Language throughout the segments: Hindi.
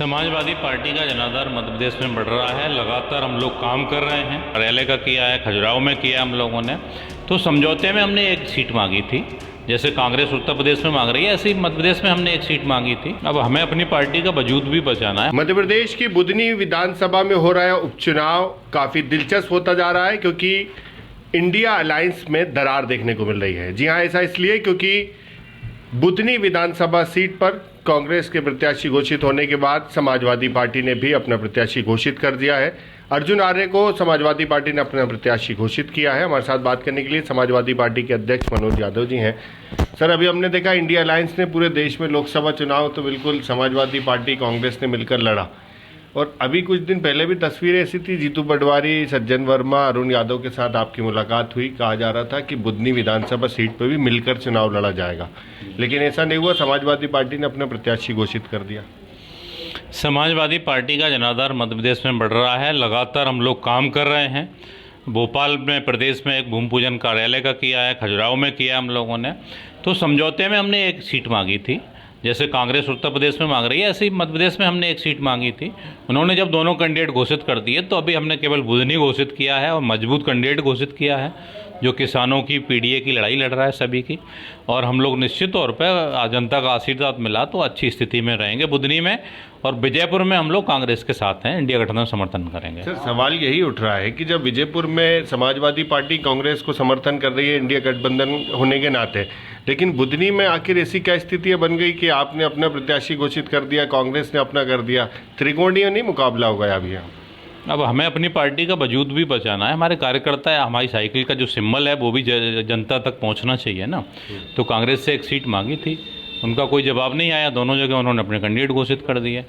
समाजवादी पार्टी का जनाधार मध्य प्रदेश में बढ़ रहा है। लगातार हम लोग काम कर रहे हैं। बरेली का किया है, खजुराहो में किया हम लोगों ने। तो समझौते में हमने एक सीट मांगी थी, जैसे कांग्रेस उत्तर प्रदेश में मांग रही है, ऐसे ही मध्य प्रदेश में हमने एक सीट मांगी थी। अब हमें अपनी पार्टी का वजूद भी बचाना है। मध्य प्रदेश की बुधनी विधानसभा में हो रहा है उपचुनाव काफी दिलचस्प होता जा रहा है, क्योंकि इंडिया अलायंस में दरार देखने को मिल रही है। जी हाँ, ऐसा इसलिए क्योंकि बुधनी विधानसभा सीट पर कांग्रेस के प्रत्याशी घोषित होने के बाद समाजवादी पार्टी ने भी अपना प्रत्याशी घोषित कर दिया है। अर्जुन आर्य को समाजवादी पार्टी ने अपना प्रत्याशी घोषित किया है। हमारे साथ बात करने के लिए समाजवादी पार्टी के अध्यक्ष मनोज यादव जी हैं। सर, अभी हमने देखा इंडिया अलायंस ने पूरे देश में लोकसभा चुनाव तो बिल्कुल समाजवादी पार्टी कांग्रेस ने मिलकर लड़ा, और अभी कुछ दिन पहले भी तस्वीरें ऐसी थी, जीतू पटवारी, सज्जन वर्मा, अरुण यादव के साथ आपकी मुलाकात हुई। कहा जा रहा था कि बुधनी विधानसभा सीट पर भी मिलकर चुनाव लड़ा जाएगा, लेकिन ऐसा नहीं हुआ। समाजवादी पार्टी ने अपना प्रत्याशी घोषित कर दिया। समाजवादी पार्टी का जनाधार मध्य प्रदेश में बढ़ रहा है। लगातार हम लोग काम कर रहे हैं। भोपाल में प्रदेश में एक भूमि पूजन कार्यालय का किया है, खजुराहो में किया हम लोगों ने। तो समझौते में हमने एक सीट मांगी थी, जैसे कांग्रेस उत्तर प्रदेश में मांग रही है, ऐसे ही मध्य प्रदेश में हमने एक सीट मांगी थी। उन्होंने जब दोनों कैंडिडेट घोषित कर दिए, तो अभी हमने केवल बुधनी घोषित किया है और मजबूत कैंडिडेट घोषित किया है, जो किसानों की पीडीए की लड़ाई लड़ रहा है सभी की। और हम लोग निश्चित तौर पर जनता का आशीर्वाद मिला तो अच्छी स्थिति में रहेंगे बुधनी में, और विजयपुर में हम लोग कांग्रेस के साथ हैं, इंडिया गठबंधन समर्थन करेंगे। सर, सवाल यही उठ रहा है कि जब विजयपुर में समाजवादी पार्टी कांग्रेस को समर्थन कर रही है इंडिया गठबंधन होने के नाते, लेकिन बुधनी में आखिर ऐसी क्या स्थिति बन गई कि आपने अपना प्रत्याशी घोषित कर दिया, कांग्रेस ने अपना कर दिया? त्रिकोणीय नहीं मुकाबला हो गया अभी? अब हमें अपनी पार्टी का वजूद भी बचाना है। हमारे कार्यकर्ता है, हमारी साइकिल का जो सिंबल है वो भी जनता तक पहुंचना चाहिए ना। तो कांग्रेस से एक सीट मांगी थी, उनका कोई जवाब नहीं आया। दोनों जगह उन्होंने अपने कैंडिडेट घोषित कर दिए,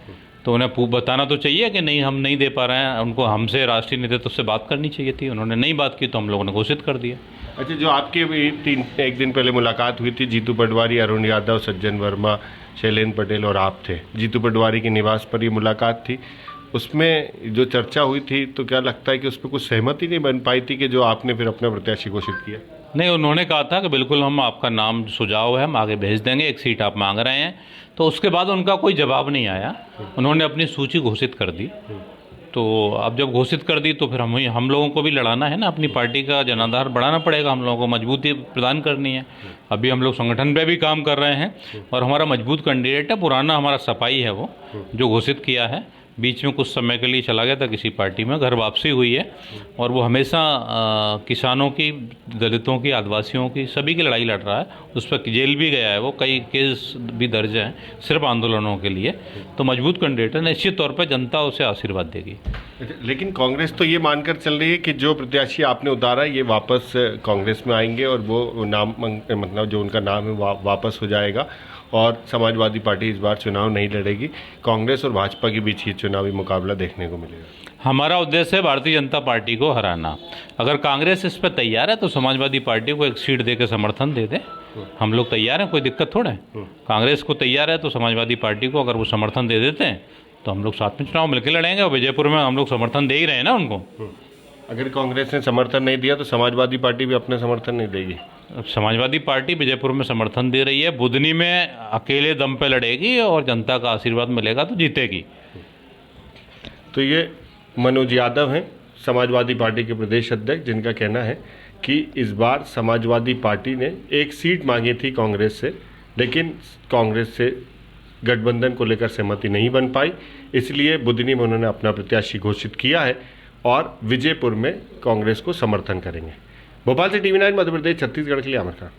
तो उन्हें बताना तो चाहिए कि नहीं, हम नहीं दे पा रहे हैं। उनको हमसे राष्ट्रीय नेतृत्व से बात करनी चाहिए थी, उन्होंने नहीं बात की, तो हम लोगों ने घोषित कर दिया। अच्छा, जो आपकी एक दिन पहले मुलाकात हुई थी, जीतू पटवारी, अरुण यादव, सज्जन वर्मा, शैलेंद्र पटेल और आप थे। जीतू पटवारी के निवास पर ये मुलाकात थी, उसमें जो चर्चा हुई थी, तो क्या लगता है कि उस पर कुछ सहमति नहीं बन पाई थी कि जो आपने फिर अपना प्रत्याशी घोषित किया? नहीं, उन्होंने कहा था कि बिल्कुल हम आपका नाम सुझाव है, हम आगे भेज देंगे, एक सीट आप मांग रहे हैं। तो उसके बाद उनका कोई जवाब नहीं आया, उन्होंने अपनी सूची घोषित कर दी। तो अब जब घोषित कर दी तो फिर हम लोगों को भी लड़ाना है ना, अपनी पार्टी का जनाधार बढ़ाना पड़ेगा, हम लोगों को मजबूती प्रदान करनी है। अभी हम लोग संगठन पे भी काम कर रहे हैं, और हमारा मजबूत कैंडिडेट है, पुराना हमारा सपाई है वो, जो घोषित किया है। बीच में कुछ समय के लिए चला गया था किसी पार्टी में, घर वापसी हुई है, और वो हमेशा किसानों की, दलितों की, आदिवासियों की, सभी की लड़ाई लड़ रहा है। उस पर जेल भी गया है वो, कई केस भी दर्ज हैं सिर्फ आंदोलनों के लिए। तो मजबूत कैंडिडेट है, निश्चित तौर पर जनता उसे आशीर्वाद देगी। लेकिन कांग्रेस तो ये मानकर चल रही है कि जो प्रत्याशी आपने उतारा ये वापस कांग्रेस में आएंगे, और वो नाम, मतलब जो उनका नाम है वापस हो जाएगा, और समाजवादी पार्टी इस बार चुनाव नहीं लड़ेगी। कांग्रेस और भाजपा के बीच ये चुनावी मुकाबला देखने को मिलेगा। हमारा उद्देश्य है भारतीय जनता पार्टी को हराना। अगर कांग्रेस इस पर तैयार है तो समाजवादी पार्टी को एक सीट देकर समर्थन दे दे। हम लोग तैयार हैं, कोई दिक्कत थोड़ा है। कांग्रेस को तैयार है तो समाजवादी पार्टी को अगर वो समर्थन दे देते हैं तो हम लोग साथ में चुनाव मिलकर लड़ेंगे, और विजयपुर में हम लोग समर्थन दे ही रहे हैं ना उनको। अगर कांग्रेस ने समर्थन नहीं दिया तो समाजवादी पार्टी भी अपना समर्थन नहीं देगी? समाजवादी पार्टी विजयपुर में समर्थन दे रही है, बुधनी में अकेले दम पे लड़ेगी, और जनता का आशीर्वाद मिलेगा तो जीतेगी। तो ये मनोज यादव हैं, समाजवादी पार्टी के प्रदेश अध्यक्ष, जिनका कहना है कि इस बार समाजवादी पार्टी ने एक सीट मांगी थी कांग्रेस से, लेकिन कांग्रेस से गठबंधन को लेकर सहमति नहीं बन पाई, इसलिए बुधनी में उन्होंने अपना प्रत्याशी घोषित किया है, और विजयपुर में कांग्रेस को समर्थन करेंगे। भोपाल से TV9 मध्य प्रदेश छत्तीसगढ़ के लिए आमिर खान।